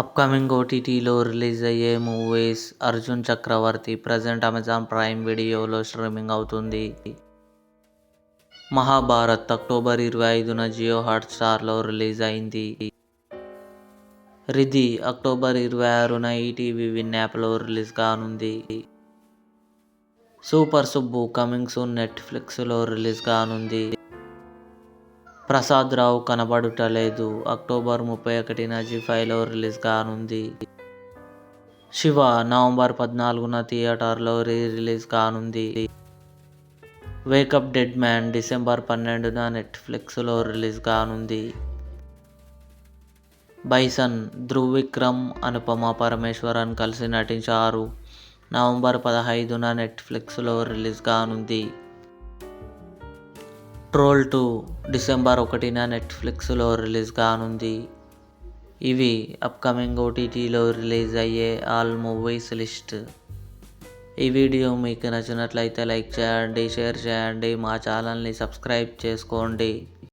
Upcoming ఓటీటీలో release అయ్యే movies. Arjun చక్రవర్తి present Amazon prime వీడియోలో స్ట్రీమింగ్ అవుతుంది. మహాభారత్ అక్టోబర్ 25న జియో హాట్స్టార్లో రిలీజ్ అయింది. రిధి అక్టోబర్ 26న ఈటీవీ విన్ యాప్లో రిలీజ్ కానుంది. సూపర్ సుబ్బు కమింగ్ సూన్ నెట్ఫ్లిక్స్లో రిలీజ్ కానుంది. ప్రసాద్ రావు కనబడుటలేదు అక్టోబర్ 31న జీ5లో రిలీజ్ కానుంది. శివ నవంబర్ 14న థియేటర్లో రిలీజ్ కానుంది. వేకప్ డెడ్ మ్యాన్ డిసెంబర్ 12న నెట్ఫ్లిక్స్లో రిలీజ్ కానుంది. బైసన్ ధ్రువ్ విక్రమ్, అనుపమ పరమేశ్వరన్ కలిసి నటించారు. నవంబర్ 15న నెట్ఫ్లిక్స్లో రిలీజ్ కానుంది. ట్రోల్ 2 డిసెంబర్ 1న నెట్ఫ్లిక్స్లో రిలీజ్ కానుంది. ఇవి అప్కమింగ్ ఓటీటీలో రిలీజ్ అయ్యే ఆల్ మూవీస్ లిస్ట్. ఈ వీడియో మీకు నచ్చినట్లయితే లైక్ చేయండి, షేర్ చేయండి, మా ఛానల్ని సబ్స్క్రైబ్ చేసుకోండి.